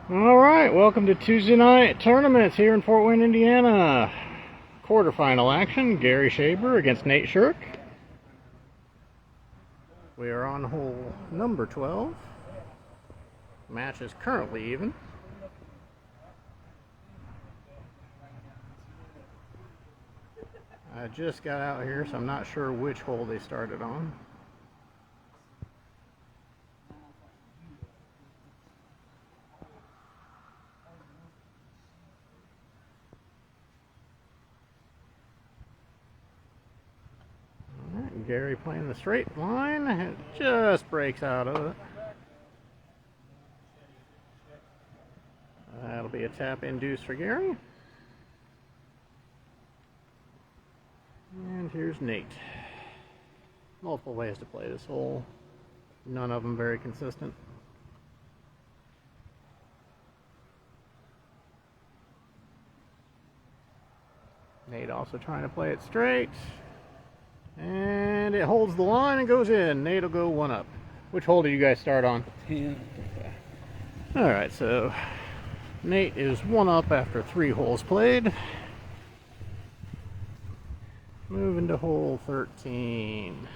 Alright, welcome to Tuesday night tournaments here in Fort Wayne, Indiana. Quarterfinal action, Gary Shaber against Nate Shirk. We are on hole number 12. Match is currently even. I just got out here, so I'm not sure which hole they started on. Gary playing the straight line. It just breaks out of it. That'll be a tap induced for Gary. And here's Nate. Multiple ways to play this hole. None of them very consistent. Nate also trying to play it straight. And it holds the line and goes in. Nate will go one up. Which hole did you guys start on? 10. Alright, so Nate is one up after 3 holes played. Moving to hole 13.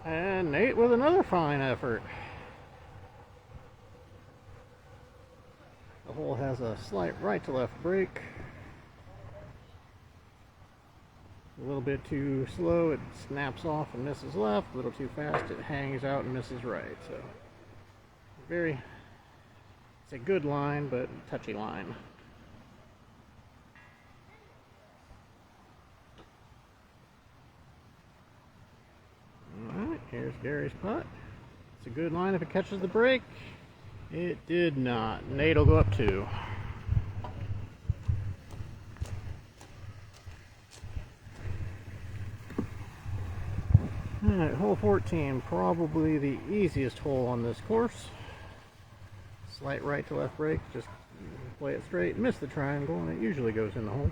And Nate with another fine effort. The hole has a slight right to left break. A little bit too slow, it snaps off and misses left. A little too fast, it hangs out and misses right. So, it's a good line, but touchy line. Alright, here's Gary's putt. It's a good line if it catches the break. It did not. Nate will go up 2. Alright, hole 14, probably the easiest hole on this course. Slight right to left break, just play it straight, miss the triangle, and it usually goes in the hole.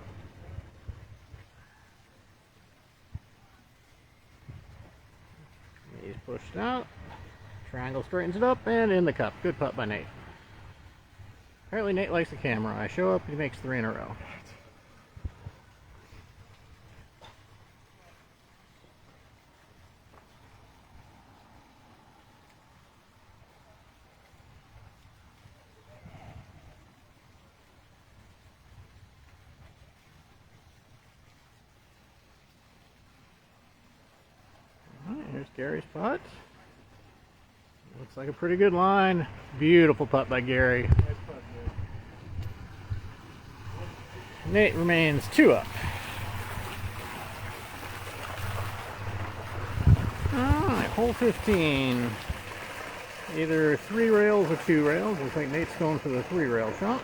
He's pushed out, triangle straightens it up, and in the cup. Good putt by Nate. Apparently Nate likes the camera. I show up, he makes 3 in a row. Here's Gary's putt. Looks like a pretty good line. Beautiful putt by Gary. Nice putt, Gary. Nate remains 2 up. Alright, hole 15. Either 3 rails or 2 rails. Looks like Nate's going for the 3 rail shot.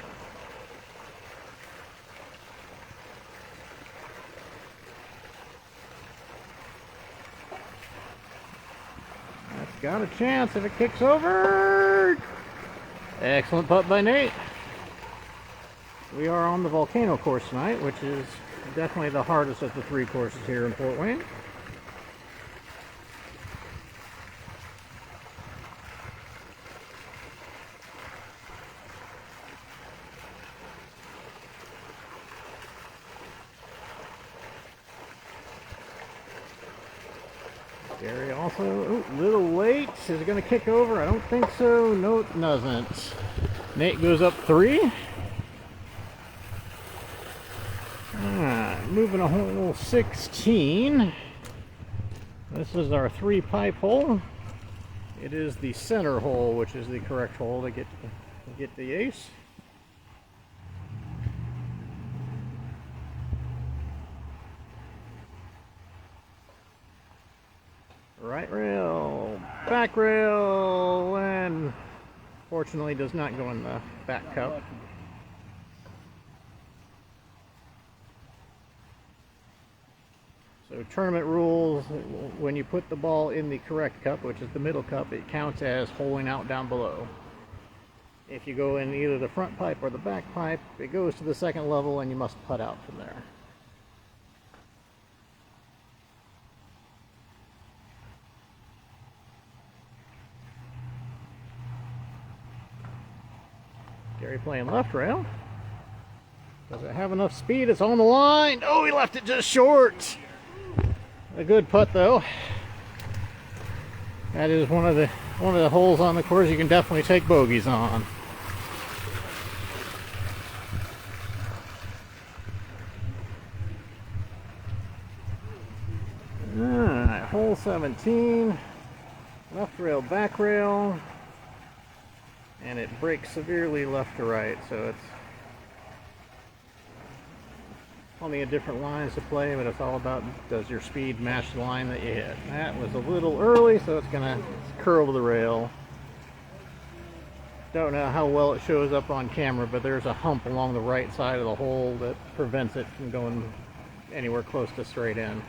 Got a chance if it kicks over. Excellent putt by Nate. We are on the Volcano course tonight, which is definitely the hardest of the 3 courses here in Fort Wayne. Gary also, a little late. Is it going to kick over? I don't think so. No, it doesn't. Nate goes up 3. Alright, moving to hole 16. This is our 3 pipe hole. It is the center hole, which is the correct hole to get the ace. Right rail, back rail, and fortunately does not go in the back cup. So tournament rules, when you put the ball in the correct cup, which is the middle cup, it counts as holing out down below. If you go in either the front pipe or the back pipe, it goes to the second level and you must putt out from there. Gary playing left rail. Does it have enough speed? It's on the line. Oh, he left it just short. A good putt though. That is one of the holes on the course you can definitely take bogeys on. Alright, hole 17. Left rail, back rail. And it breaks severely left to right, so it's plenty of different lines to play, but it's all about, does your speed match the line that you hit. That was a little early, so it's gonna curl to the rail. Don't know how well it shows up on camera, but there's a hump along the right side of the hole that prevents it from going anywhere close to straight in.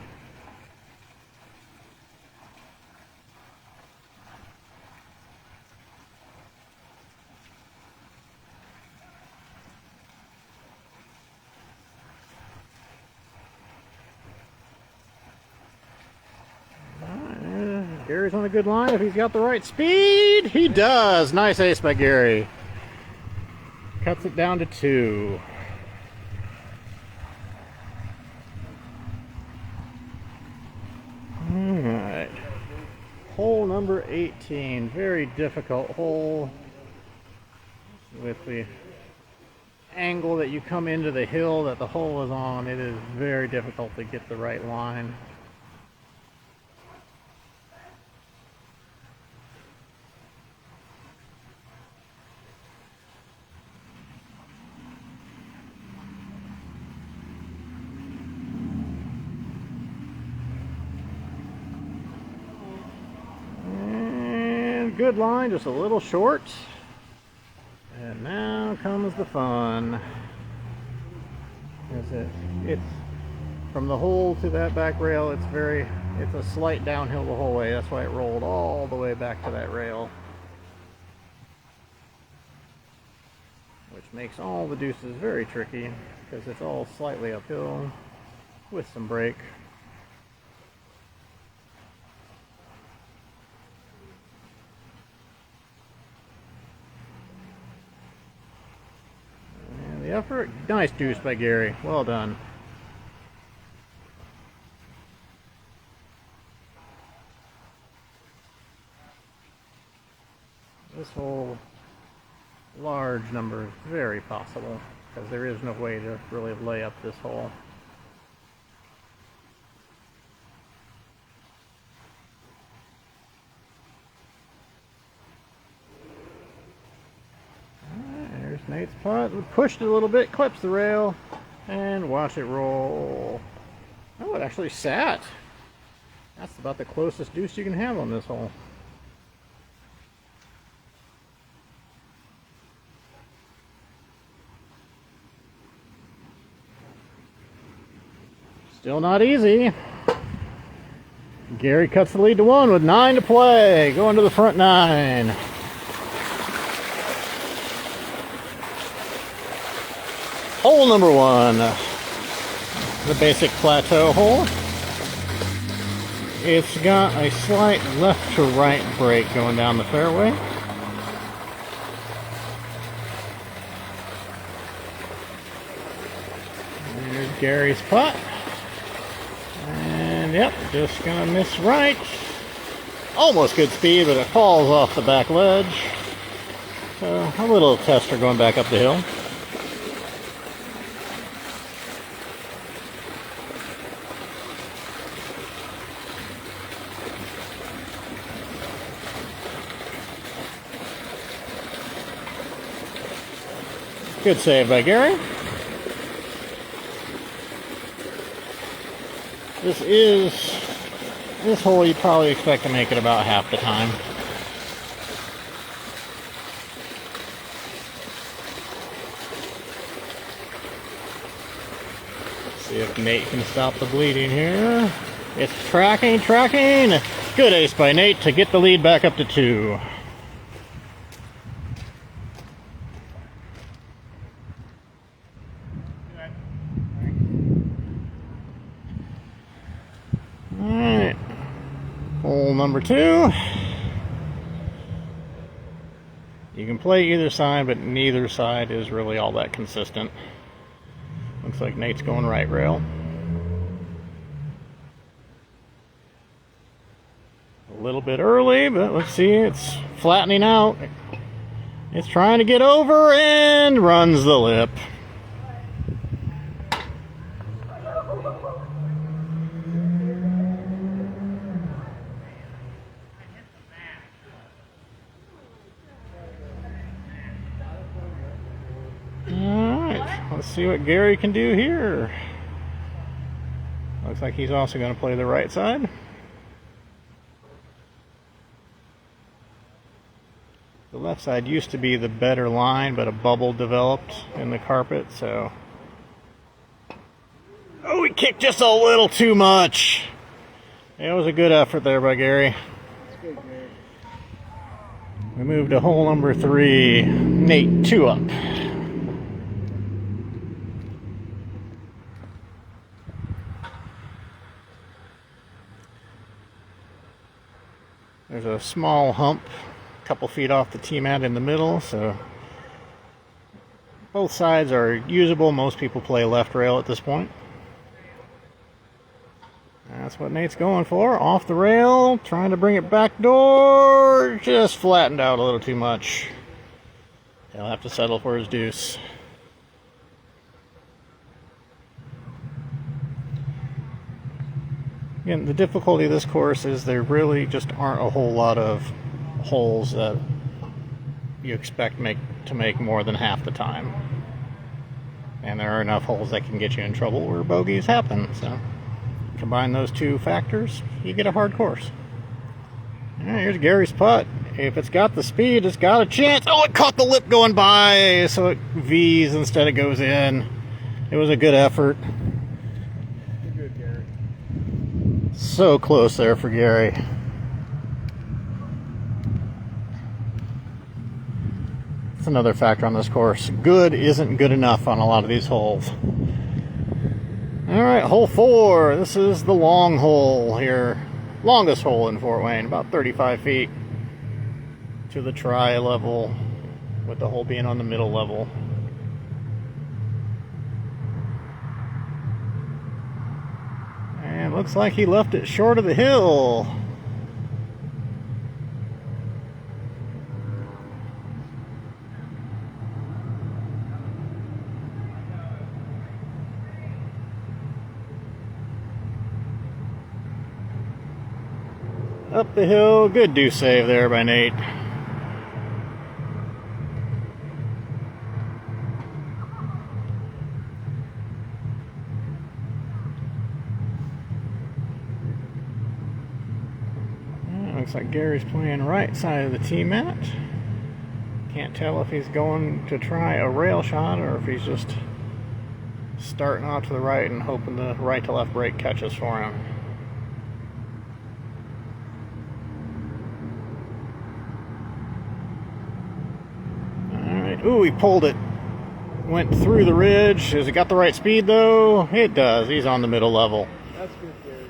Gary's on a good line if he's got the right speed. He does. Nice ace by Gary. Cuts it down to 2. Alright. Hole number 18. Very difficult hole. With the angle that you come into the hill that the hole is on, it is very difficult to get the right line. Good line, just a little short. And now comes the fun. It's from the hole to that back rail, it's a slight downhill the whole way. That's why it rolled all the way back to that rail. Which makes all the deuces very tricky because it's all slightly uphill with some break. Effort. Nice deuce by Gary. Well done. This whole large number is very possible because there is no way to really lay up this hole. Nate's putt, we pushed it a little bit, clips the rail, and watch it roll. Oh, it actually sat. That's about the closest deuce you can have on this hole. Still not easy. Gary cuts the lead to 1 with 9 to play, going to the front 9. Hole number 1, the basic plateau hole. It's got a slight left to right break going down the fairway. There's Gary's putt. And yep, just gonna miss right. Almost good speed, but it falls off the back ledge. So a little tester going back up the hill. Good save by Gary. This hole you probably expect to make it about half the time. Let's see if Nate can stop the bleeding here. It's tracking. Good ace by Nate to get the lead back up to 2. hole number 2. You can play either side, but neither side is really all that consistent. Looks like Nate's going right rail. A little bit early, but let's see, it's flattening out. It's trying to get over and runs the lip. Alright, let's see what Gary can do here. Looks like he's also going to play the right side. The left side used to be the better line, but a bubble developed in the carpet, so... Oh, he kicked just a little too much. It was a good effort there by Gary. That's good, Gary. We moved to hole number 3. Nate, 2 up. There's a small hump a couple feet off the tee mat in the middle, so both sides are usable. Most people play left rail at this point. That's what Nate's going for. Off the rail, trying to bring it back door. Just flattened out a little too much. He'll have to settle for his deuce. Again, the difficulty of this course is there really just aren't a whole lot of holes that you expect to make more than half the time. And there are enough holes that can get you in trouble where bogeys happen. So combine those two factors, you get a hard course. Alright, here's Gary's putt. If it's got the speed, it's got a chance. Oh, it caught the lip going by, so it V's instead of goes in. It was a good effort. You're good, Gary. So close there for Gary. That's another factor on this course. Good isn't good enough on a lot of these holes. Alright, hole 4. This is the long hole here. Longest hole in Fort Wayne, about 35 feet to the try level, with the hole being on the middle level. And looks like he left it short of the hill. Up the hill, good deuce save there by Nate. Looks like Gary's playing right side of the tee mat. Can't tell if he's going to try a rail shot or if he's just starting off to the right and hoping the right to left break catches for him. Alright, ooh, he pulled it. Went through the ridge. Has it got the right speed though? It does. He's on the middle level. That's good, Gary.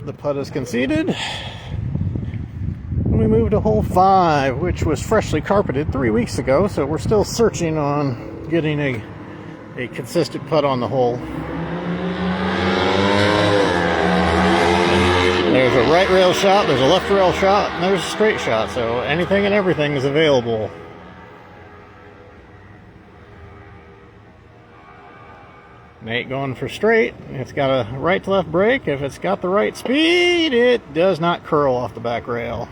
The putt is conceded. We moved to hole 5, which was freshly carpeted 3 weeks ago, so we're still searching on getting a consistent putt on the hole. There's a right rail shot, there's a left rail shot, and there's a straight shot, so anything and everything is available. Nate going for straight. It's got a right to left break. If it's got the right speed, it does not curl off the back rail.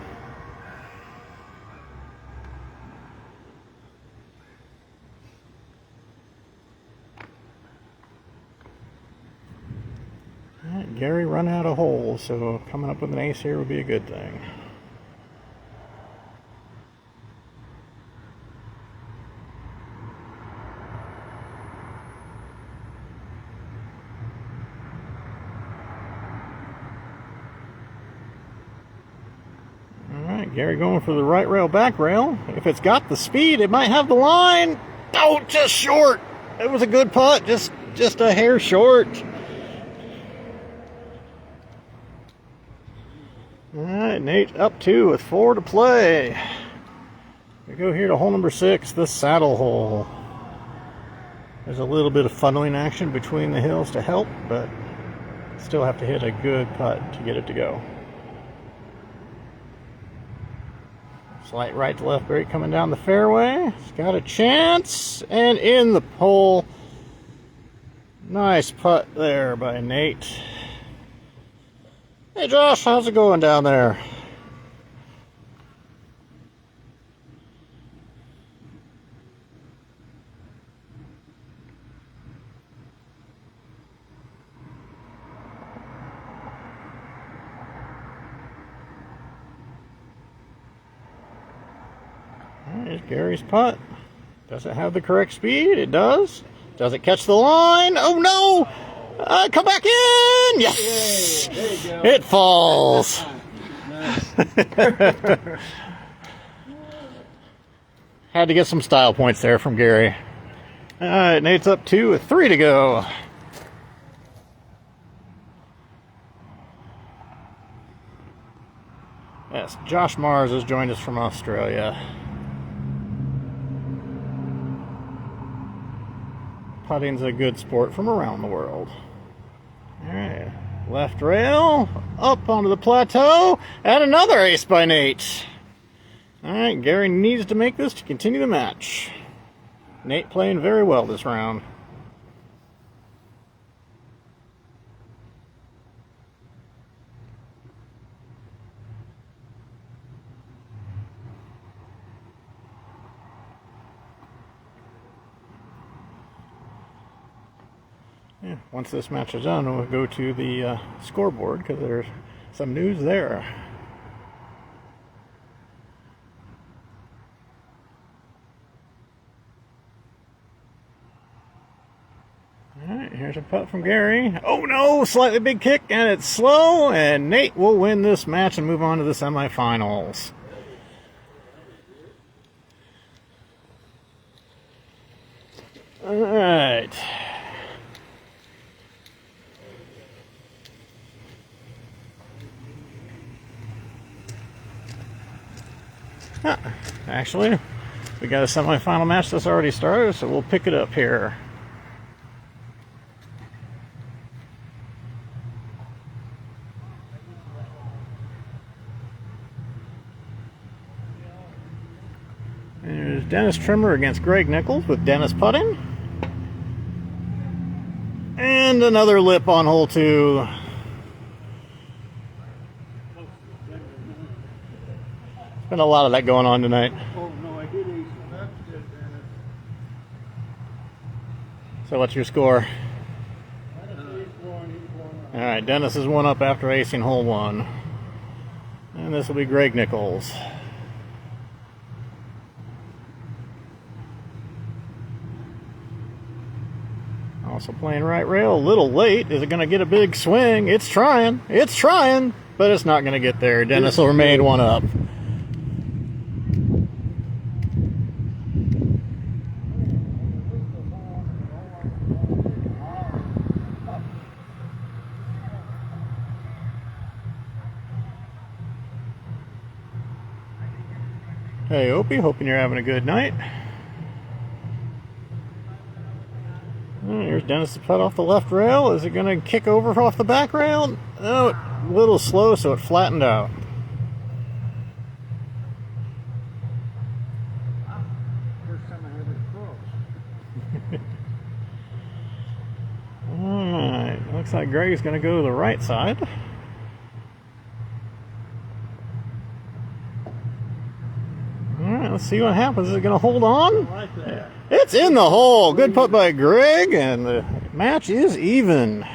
Gary run out of holes, so coming up with an ace here would be a good thing. Alright, Gary going for the right rail, back rail. If it's got the speed, it might have the line. Oh, just short. It was a good putt, just a hair short. Alright, Nate up 2 with 4 to play. We go here to hole number 6, the saddle hole. There's a little bit of funneling action between the hills to help, but still have to hit a good putt to get it to go. Slight right to left break coming down the fairway. It's got a chance, and in the hole. Nice putt there by Nate. Hey Josh, how's it going down there? There's Gary's putt. Does it have the correct speed? It does. Does it catch the line? Oh no! Come back in! Yes! Yay, there you go. It falls. Nice. Had to get some style points there from Gary. Alright, Nate's up 2 with 3 to go. Yes, Josh Mars has joined us from Australia. Putting's a good sport from around the world. Alright, left rail, up onto the plateau, and another ace by Nate. Alright, Gary needs to make this to continue the match. Nate playing very well this round. Yeah, once this match is done, we'll go to the scoreboard because there's some news there. Alright, here's a putt from Gary. Oh no, slightly big kick and it's slow, and Nate will win this match and move on to the semifinals. Alright. Actually, we got a semifinal match that's already started, so we'll pick it up here. There's Dennis Trimmer against Greg Nichols with Dennis putting. And another lip on hole 2. Been a lot of that going on tonight. Oh no, I did ace. That's good, Dennis. So what's your score? He's one. Alright, Dennis is 1 up after acing hole 1. And this will be Greg Nichols. Also playing right rail, a little late. Is it going to get a big swing? It's trying, but it's not going to get there. Dennis will remain 1 up. Hey Opie, hoping you're having a good night. Here's Dennis' putt off the left rail. Is it going to kick over off the back rail? Oh, a little slow, so it flattened out. First time I had it cross. Alright, looks like Greg's going to go to the right side. Alright, let's see what happens. Is it going to hold on? I like that. It's in the hole. Good putt by Greg, and the match is even.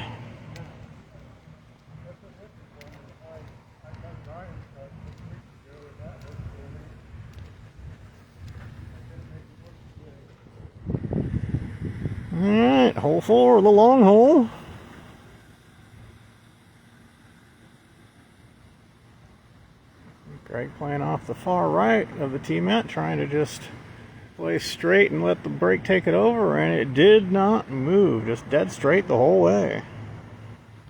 Alright, hole 4, the long hole. Greg playing off the far right of the tee mat, trying to just play straight and let the break take it over, and it did not move, just dead straight the whole way.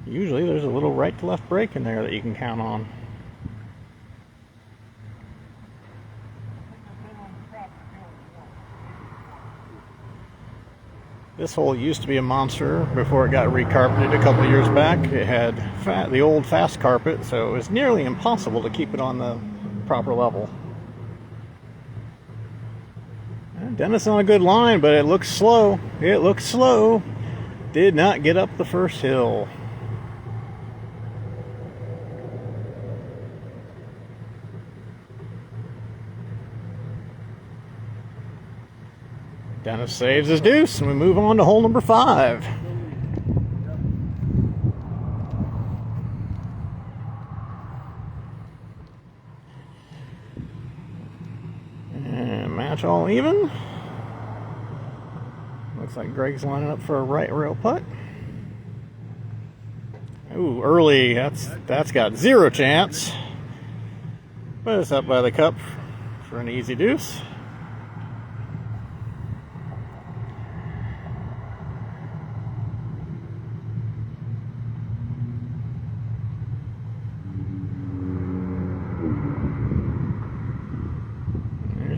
Usually there's a little right to left break in there that you can count on. This hole used to be a monster before it got recarpeted a couple of years back. It had the old fast carpet, so it was nearly impossible to keep it on the proper level. And Dennis on a good line, but it looks slow. It looks slow. Did not get up the first hill. Dennis saves his deuce, and we move on to hole number 5. And match all even. Looks like Greg's lining up for a right rail putt. Ooh, early. That's got zero chance. But it's up by the cup for an easy deuce.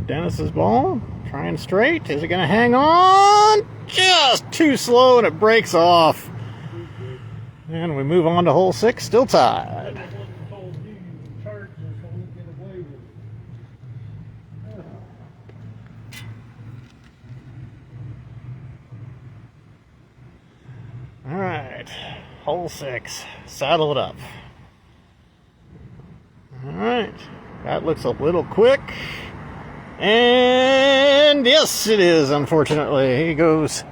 Dennis's ball, trying straight. Is it going to hang on? Just too slow, and it breaks off. And we move on to hole 6, still tied. All right, hole 6, saddle it up. All right, that looks a little quick. And yes, it is, unfortunately. He goes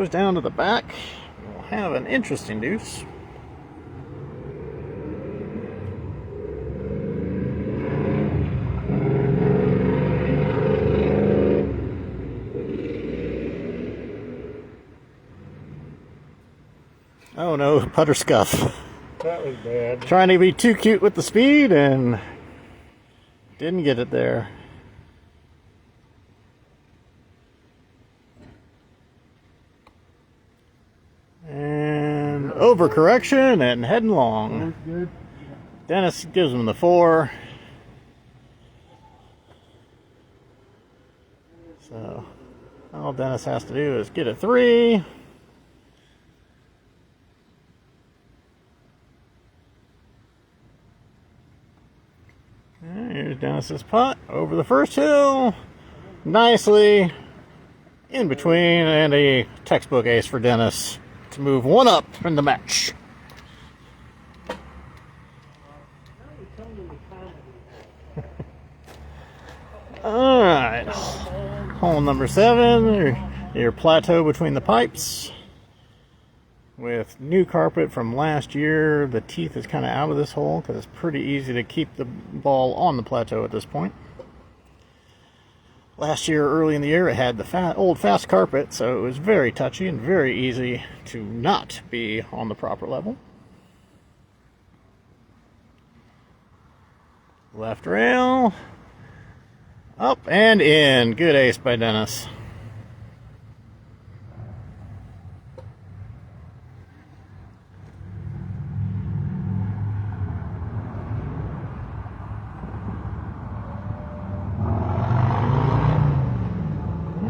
down to the back. We'll have an interesting deuce. Oh no, putter scuff. That was bad. Trying to be too cute with the speed and didn't get it there. And overcorrection and heading long. Good. Dennis gives him the 4. So all Dennis has to do is get a 3. And here's Dennis's putt over the first hill. Nicely in between, and a textbook ace for Dennis to move 1 up in the match. All right, hole number 7, your plateau between the pipes. With new carpet from last year, the teeth is kind of out of this hole because it's pretty easy to keep the ball on the plateau at this point. Last year, early in the year, it had the old fast carpet, so it was very touchy and very easy to not be on the proper level. Left rail, up and in. Good ace by Dennis.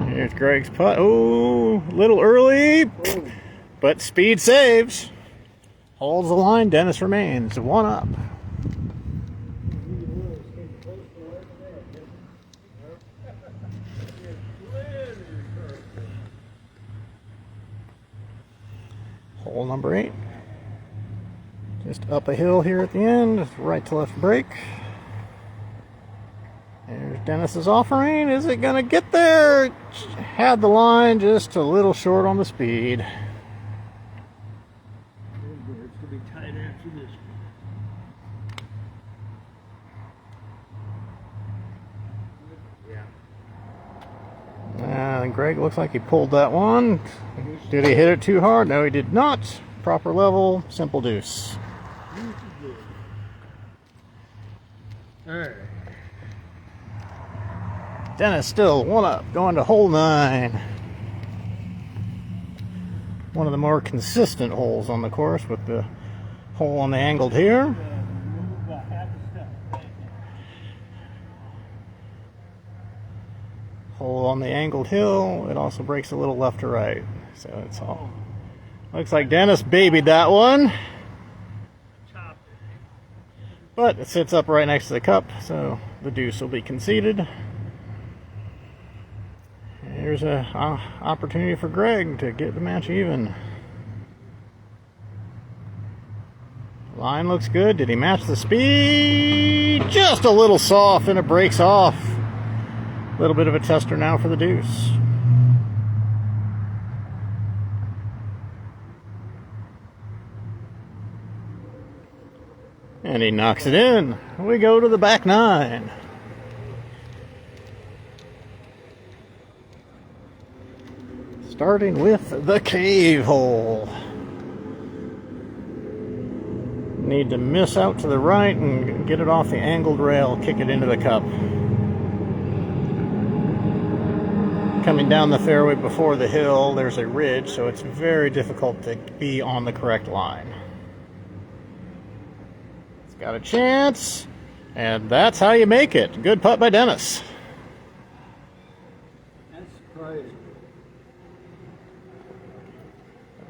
Here's Greg's putt. Oh, a little early, but speed saves. Holds the line. Dennis remains 1 up. Hole number 8. Just up a hill here at the end. Right to left break. There's Dennis's offering. Is it going to get there? Had the line just a little short on the speed. It's going to be tight after this. Yeah. And Greg looks like he pulled that one. Did he hit it too hard? No, he did not. Proper level, simple deuce. All right. Dennis still 1 up, going to hole 9. One of the more consistent holes on the course with the hole on the angled here. Hole on the angled hill, it also breaks a little left to right. So it's all. Looks like Dennis babied that one. But it sits up right next to the cup, so the deuce will be conceded. Here's an opportunity for Greg to get the match even. Line looks good. Did he match the speed? Just a little soft, and it breaks off. A little bit of a tester now for the deuce. And he knocks it in. We go to the back nine. Starting with the cave hole. Need to miss out to the right and get it off the angled rail, kick it into the cup. Coming down the fairway before the hill, there's a ridge, so it's very difficult to be on the correct line. It's got a chance, and that's how you make it. Good putt by Dennis. That's surprising.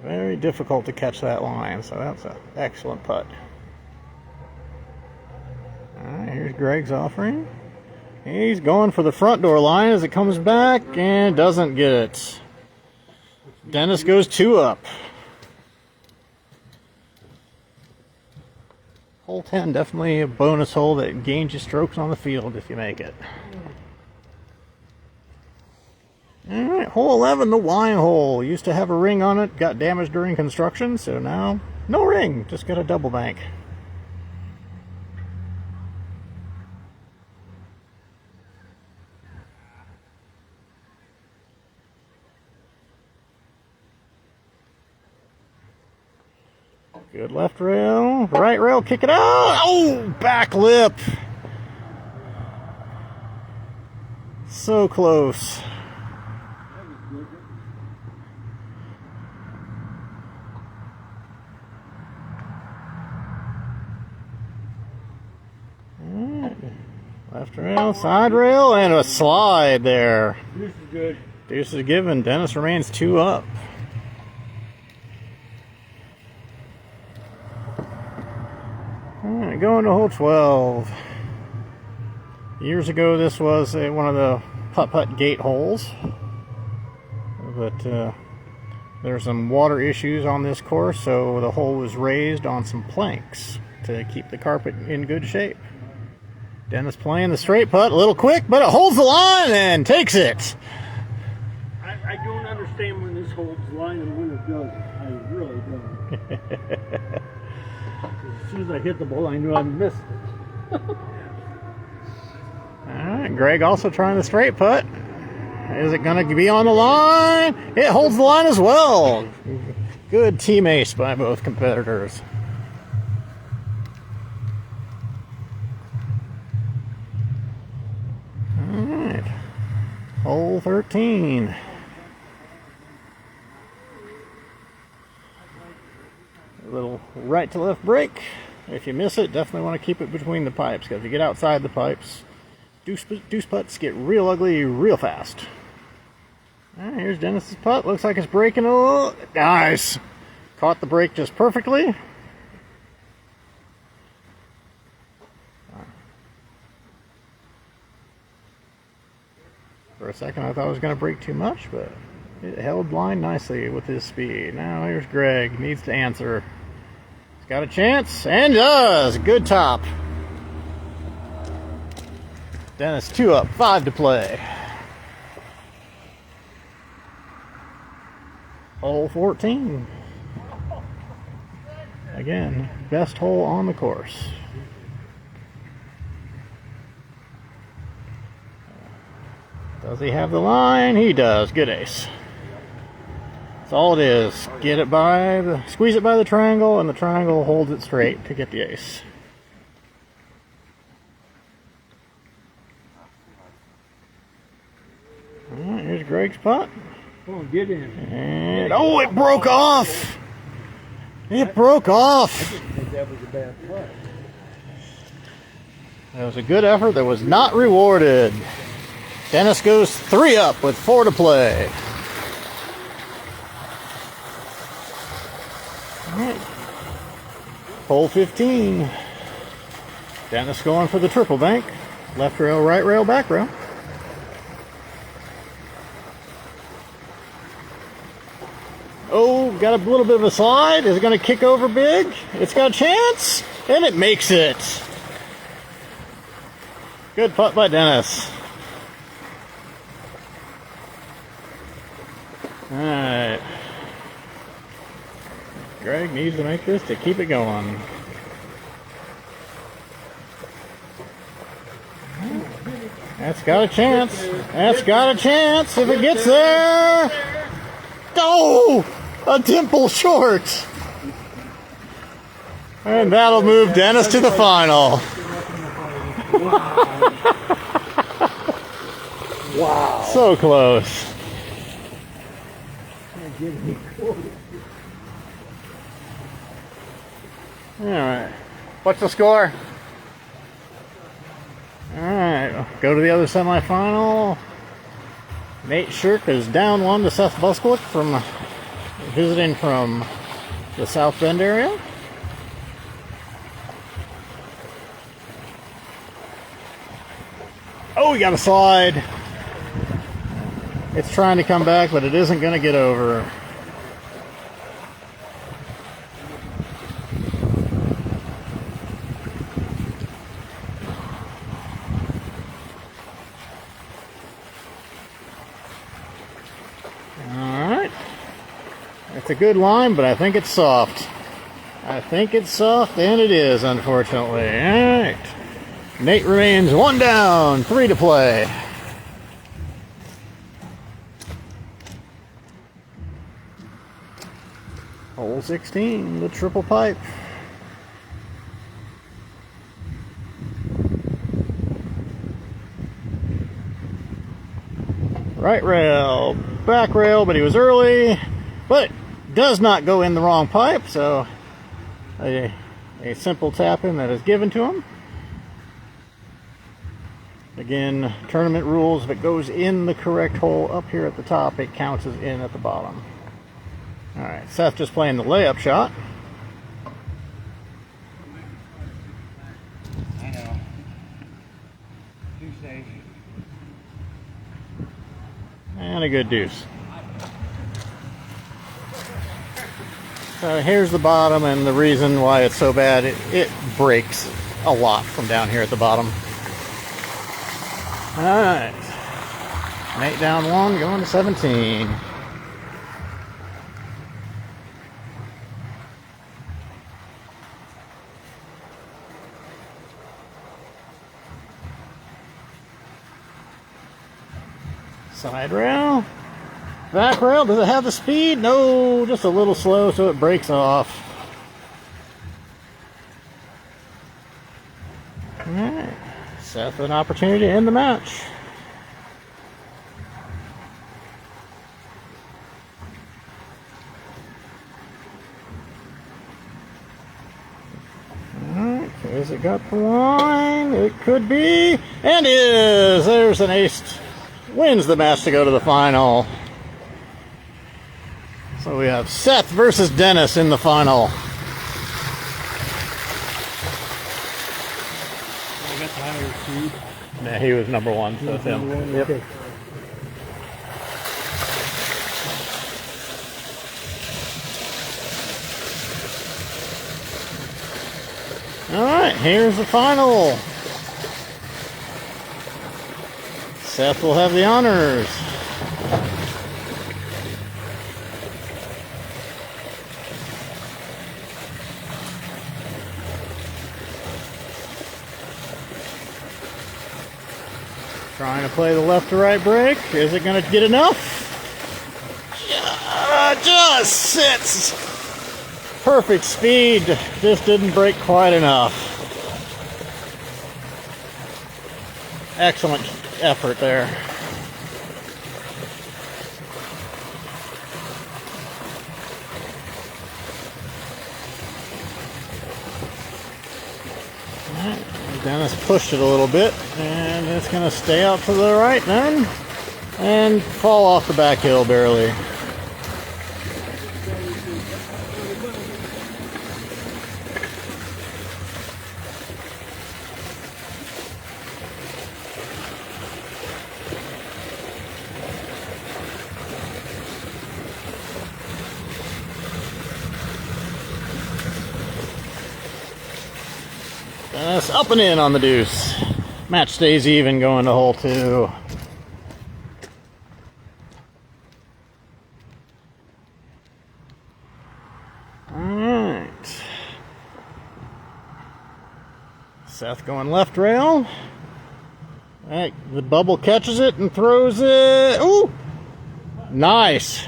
Very difficult to catch that line, so that's an excellent putt. Alright, here's Greg's offering. He's going for the front door line as it comes back and doesn't get it. Dennis goes 2 up. Hole 10, definitely a bonus hole that gains you strokes on the field if you make it. Alright, hole 11, the wine hole. Used to have a ring on it, got damaged during construction, so now no ring, just got a double bank. Good left rail, right rail, kick it out. Oh, back lip. So close. Left rail, side rail, and a slide there. This is good. Deuce is given. Dennis remains 2 up. Alright, going to hole 12. Years ago, this was one of the putt-putt gate holes. But there's some water issues on this course, so the hole was raised on some planks to keep the carpet in good shape. Dennis playing the straight putt, a little quick, but it holds the line and takes it. I don't understand when this holds the line and when it doesn't. I really don't. As soon as I hit the ball, I knew I missed it. Alright, Greg also trying the straight putt. Is it going to be on the line? It holds the line as well. Good team ace by both competitors. Alright, hole 13. A little right to left break. If you miss it, definitely want to keep it between the pipes, because if you get outside the pipes, deuce putts get real ugly real fast. Alright, here's Dennis's putt. Looks like it's breaking a little. Nice. Caught the break just perfectly. For a second I thought it was going to break too much, but it held line nicely with his speed. Now here's Greg. Needs to answer. He's got a chance, and does. Good top. Dennis 2 up, 5 to play. Hole 14. Again, best hole on the course. Does he have the line? He does. Good ace. That's all it is. Get it by the, squeeze it by the triangle, and the triangle holds it straight to get the ace. Alright, here's Greg's putt. Come on, get in. And oh, it broke off. It broke off. I didn't think that was a bad putt. That was a good effort that was not rewarded. Dennis goes 3 up with 4 to play. Hole 15. Dennis going for the triple bank. Left rail, right rail, back rail. Oh, got a little bit of a slide. Is it going to kick over big? It's got a chance, and it makes it. Good putt by Dennis. All right. Greg needs to make this to keep it going. That's got a chance. That's got a chance if it gets there. Oh! A dimple short. And that'll move Dennis to the final. Wow. So close. All right. What's the score? All right. Go to the other semifinal. Nate Shirk is down 1 to Seth Busklick from visiting from the South Bend area. Oh, we got a slide. It's trying to come back, but it isn't going to get over. It's a good line, but I think it's soft. I think it's soft, and it is, unfortunately. All right. Nate remains 1 down, 3 to play. Hole 16, the triple pipe. Right rail, back rail, but he was early. But does not go in the wrong pipe, so a simple tap in that is given to him. Again, tournament rules, if it goes in the correct hole up here at the top, it counts as in at the bottom. All right, Seth just playing the layup shot. I know. Tuesday. And a good deuce. So here's the bottom, and the reason why it's so bad, it breaks a lot from down here at the bottom. All right. Nate down 1, going to 17. Side rail. Back rail, does it have the speed? No, just a little slow, so it breaks off. All right, Seth with an opportunity to end the match. All right, has it got the line? It could be, and is. There's an ace. Wins the match to go to the final. So we have Seth versus Dennis in the final. I got the higher seed. Yeah, he was number 1, so it's him. Yep. Okay. All right, here's the final. Seth will have the honors. Trying to play the left to right break. Is it going to get enough? Just sits. Perfect speed. Just didn't break quite enough. Excellent effort there. Dennis pushed it a little bit, and it's going to stay out to the right then and fall off the back hill barely. Dennis up and in on the deuce. Match stays even going to hole 2. Alright. Seth going left rail. Alright, the bubble catches it and throws it. Ooh! Nice.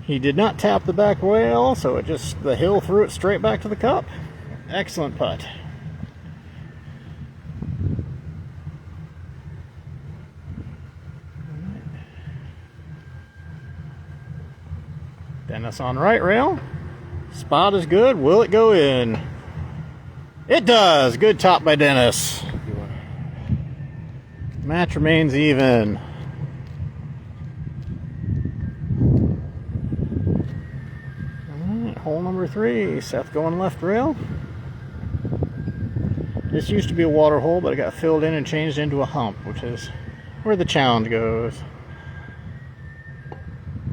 He did not tap the back rail, so the hill threw it straight back to the cup. Excellent putt. Dennis on right rail. Spot is good. Will it go in? It does. Good top by Dennis. Match remains even. Alright, hole number 3. Seth going left rail. This used to be a water hole, but it got filled in and changed into a hump, which is where the challenge goes.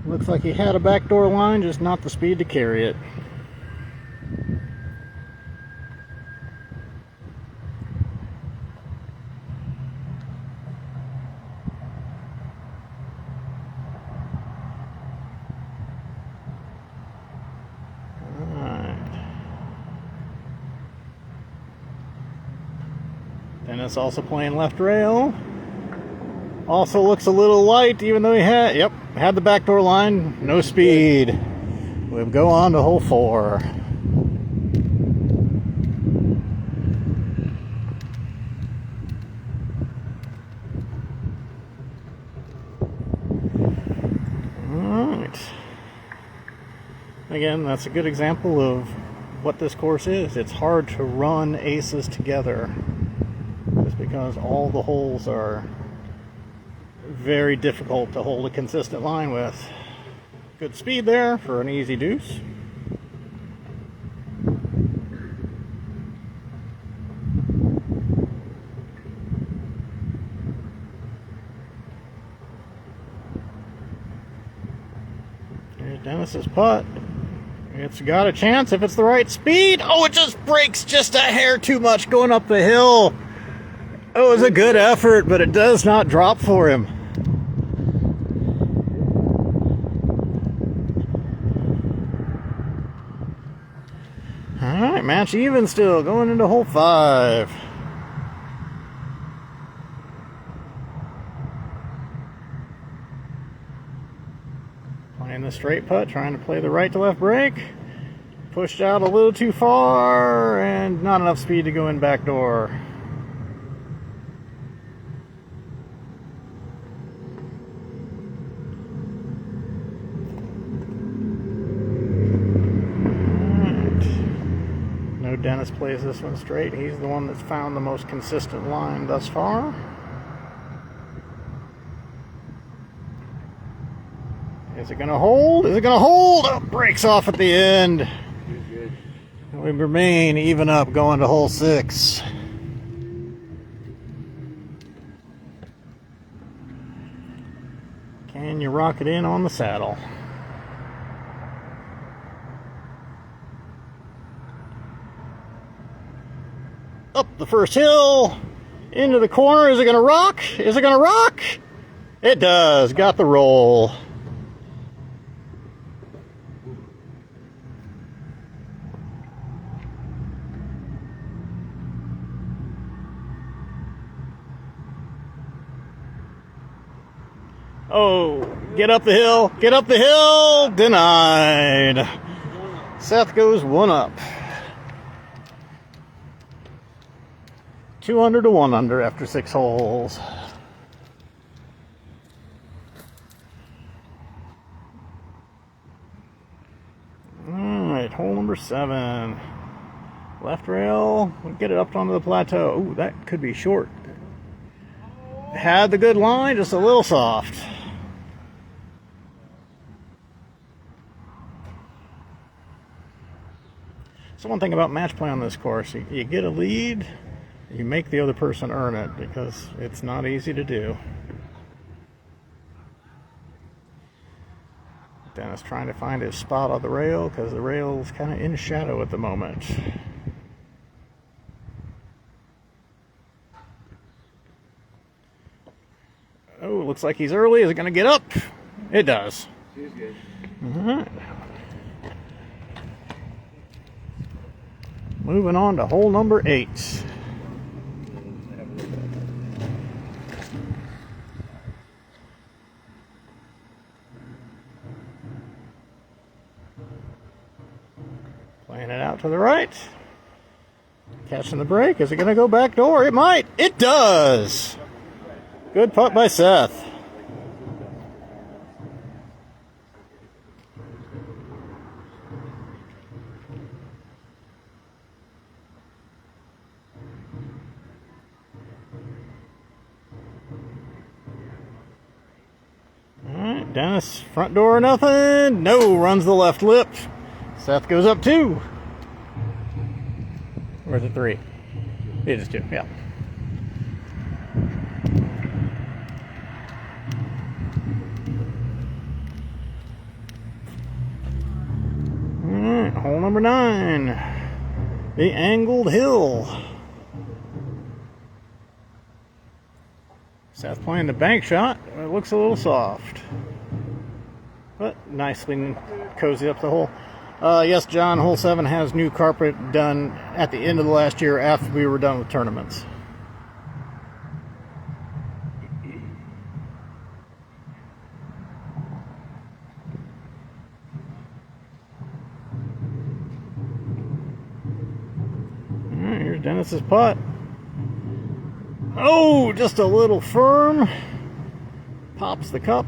Looks like he had a backdoor line, just not the speed to carry it. Dennis also playing left rail. Also looks a little light, even though he had the backdoor line. No speed. We'll go on to hole 4. Alright. Again, that's a good example of what this course is. It's hard to run aces together, just because all the holes are very difficult to hold a consistent line with. Good speed there for an easy deuce. Here's Dennis's putt. It's got a chance if it's the right speed. Oh, it just breaks just a hair too much going up the hill. It was a good effort, but it does not drop for him. Alright, match even still, going into hole 5. Playing the straight putt, trying to play the right to left break. Pushed out a little too far, and not enough speed to go in back door. Dennis plays this one straight. He's the one that's found the most consistent line thus far. Is it going to hold? Is it going to hold? Oh, breaks off at the end. We remain even up going to hole 6. Can you rock it in on the saddle? Up the first hill, into the corner. Is it going to rock? Is it going to rock? It does. Got the roll. Oh, get up the hill. Get up the hill. Denied. Seth goes 1 up. 2 under to 1 under after 6 holes. Alright, hole number 7. Left rail, we'll get it up onto the plateau. Ooh, that could be short. Had the good line, just a little soft. So one thing about match play on this course, you get a lead, you make the other person earn it, because it's not easy to do. Dennis trying to find his spot on the rail, because the rail's kind of in shadow at the moment. Looks like he's early. Is it going to get up? It does. He's good. All right. Moving on to hole number 8. Playing it out to the right. Catching the break. Is it going to go back door? It might. It does. Good putt by Seth. Alright, Dennis, front door or nothing. No, runs the left lip. Seth goes up 2. Or is it 3? It is 2, yeah. Alright, hole number 9. The angled hill. Seth playing the bank shot. It looks a little soft, but nicely cozy up the hole. Yes, John, hole 7 has new carpet done at the end of the last year after we were done with tournaments. All right, here's Dennis's putt. Oh, just a little firm. Pops the cup.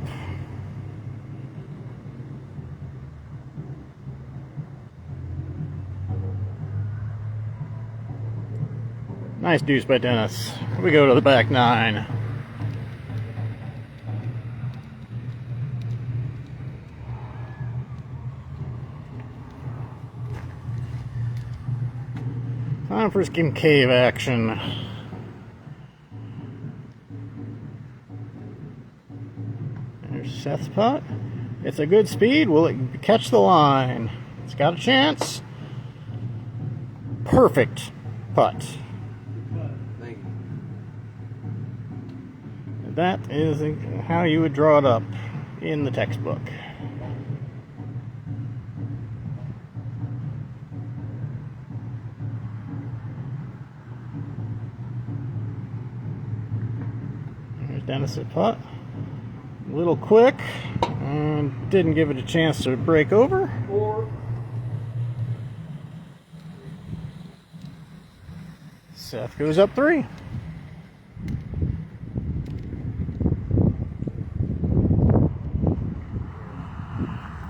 Nice deuce by Dennis. We go to the back 9. Time for some cave action. There's Seth's putt. It's a good speed. Will it catch the line? It's got a chance. Perfect putt. That is how you would draw it up in the textbook. There's Dennis's putt. A little quick, and didn't give it a chance to break over. Seth goes up 3.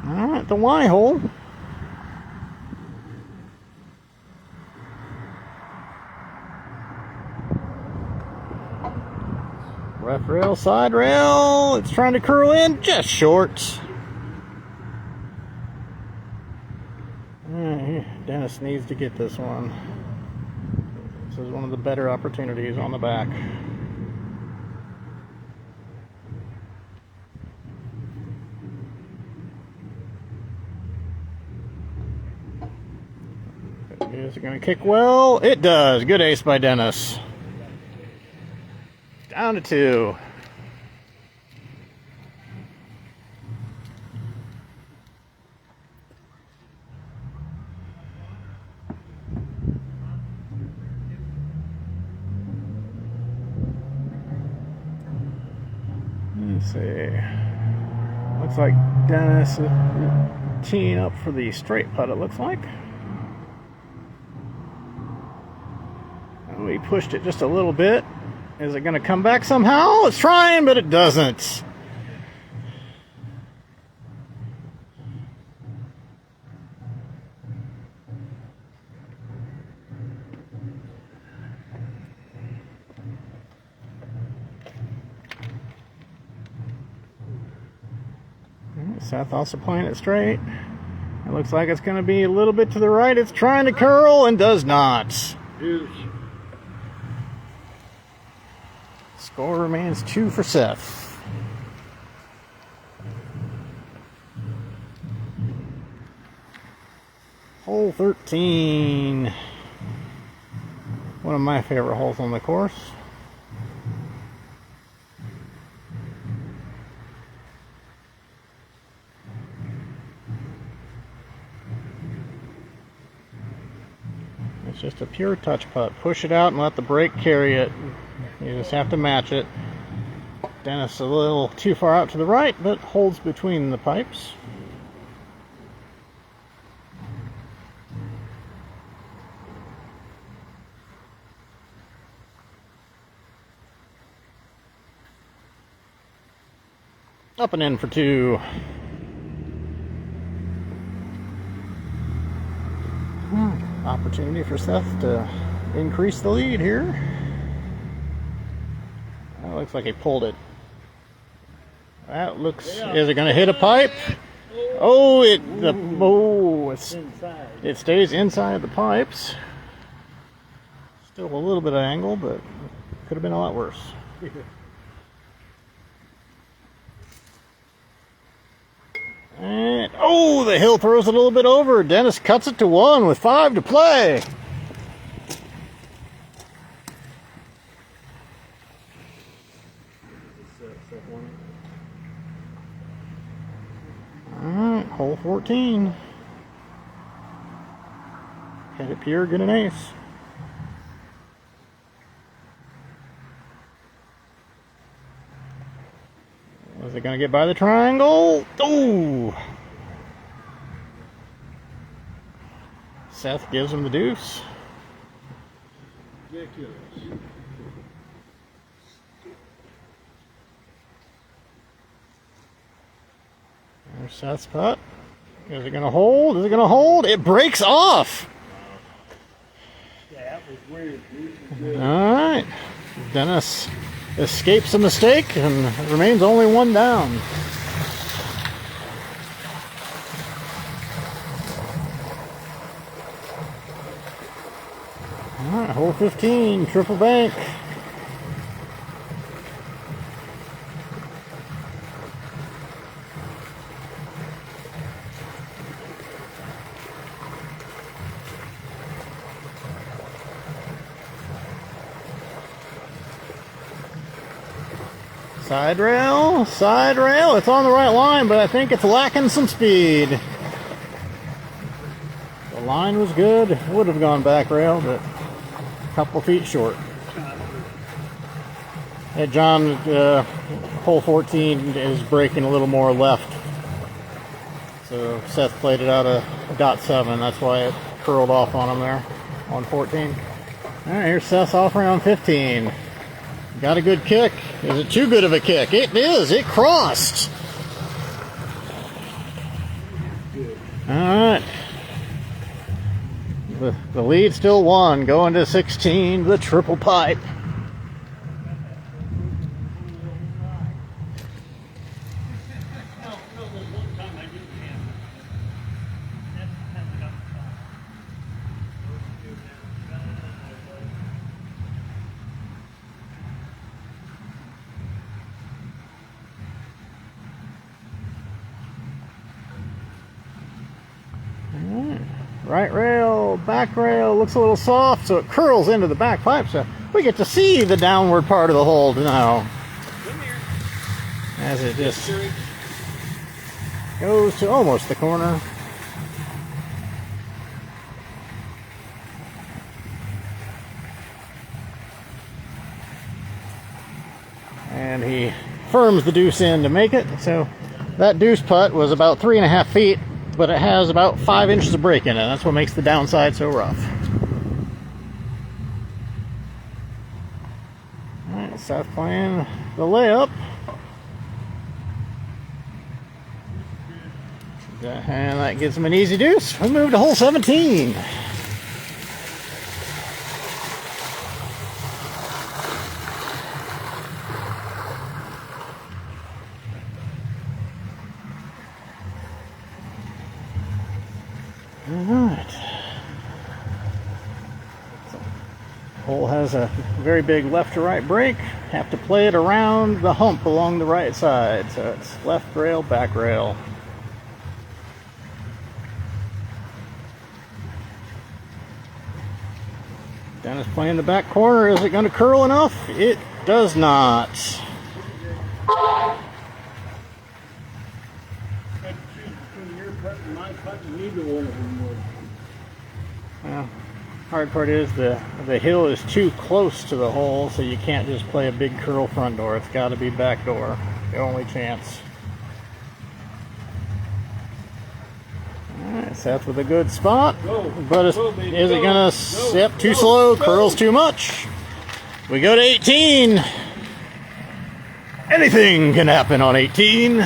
Alright, the Y hole. Left rail, side rail. It's trying to curl in, just short. Dennis needs to get this one. This is one of the better opportunities on the back. Is it going to kick well? It does. Good ace by Dennis. Down to 2. Let's see. Looks like Dennis is teeing up for the straight putt, it looks like. We pushed it just a little bit. Is it going to come back somehow? It's trying, but it doesn't. Seth also playing it straight. It looks like it's going to be a little bit to the right. It's trying to curl and does not. Score remains 2 for Seth. Hole 13. One of my favorite holes on the course. It's just a pure touch putt. Push it out and let the brake carry it. You just have to match it. Dennis a little too far out to the right, but holds between the pipes. Up and in for 2. Opportunity for Seth to increase the lead here. That looks like he pulled it. That looks, is it going to hit a pipe? Oh, it stays inside the pipes. Still a little bit of angle, but could have been a lot worse. And, oh, the hill throws it a little bit over. Dennis cuts it to 1 with 5 to play. All right, hole 14. Hit it pure, get an ace. Is it going to get by the triangle? Oh! Seth gives him the deuce. Ridiculous. There's Seth's putt. Is it going to hold? Is it going to hold? It breaks off! Yeah, that was weird. All right. Dennis escapes a mistake and remains only 1 down. All right, hole 15, triple bank. Side rail, it's on the right line, but I think it's lacking some speed. The line was good, would have gone back rail, but a couple feet short. Hey John, hole 14 is breaking a little more left. So Seth played it out of .7, that's why it curled off on him there on 14. All right, here's Seth's offering on 15. Got a good kick. Is it too good of a kick? It is. It crossed. All right. The lead still 1. Going to 16. The triple pipe. Right rail, back rail, looks a little soft, so it curls into the back pipe. So we get to see the downward part of the hole now. As it just goes to almost the corner. And he firms the deuce in to make it. So that deuce putt was about 3.5 feet. But it has about 5 inches of break in it. That's what makes the downside so rough. Alright, Seth playing the layup. And that gives him an easy deuce. We move to hole 17. Alright. Hole has a very big left to right break. Have to play it around the hump along the right side. So it's left rail, back rail. Dennis playing the back corner. Is it going to curl enough? It does not. Your putt and my putt, neither one of them would. Yeah. Hard part is the hill is too close to the hole, so you can't just play a big curl front door. It's got to be back door, the only chance. Alright, Seth with a good spot, but is it gonna yep, too slow, curls too much. We go to 18. Anything can happen on 18.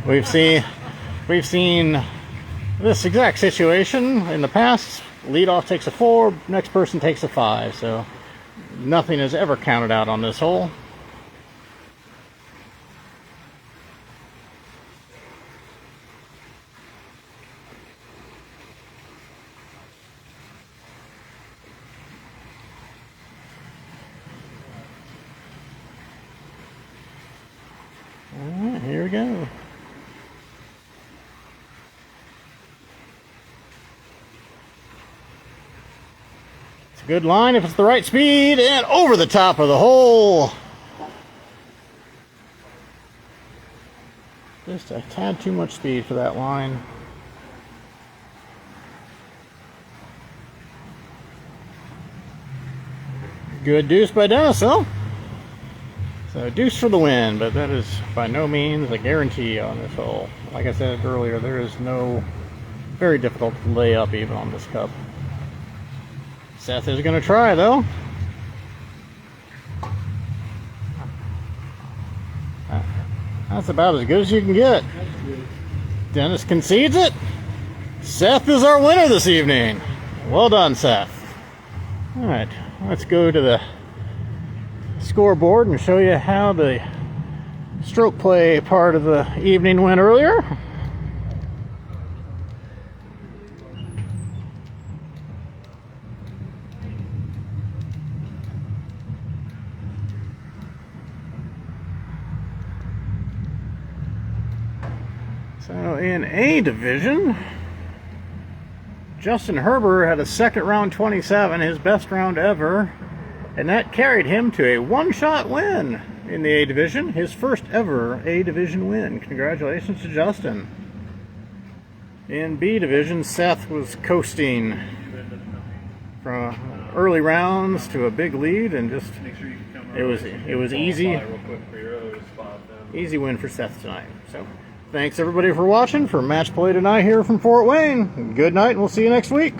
We've seen this exact situation in the past. Leadoff takes a 4, next person takes a 5, so nothing is ever counted out on this hole. All right, here we go. It's a good line if it's the right speed, and over the top of the hole. Just a tad too much speed for that line. Good deuce by Dennis, though. So deuce for the win, but that is by no means a guarantee on this hole. Like I said earlier, there is no very difficult to lay up even on this cup. Seth is going to try, though. That's about as good as you can get. Dennis concedes it. Seth is our winner this evening. Well done, Seth. All right, let's go to the scoreboard and show you how the stroke play part of the evening went earlier. So in A division, Justin Herber had a second round 27, his best round ever, and that carried him to a one-shot win in the A division, his first ever A division win. Congratulations to Justin. In B division, Seth was coasting from early rounds to a big lead, and just it was easy win for Seth tonight. So thanks everybody for watching. For Match Play tonight here from Fort Wayne, good night, and we'll see you next week.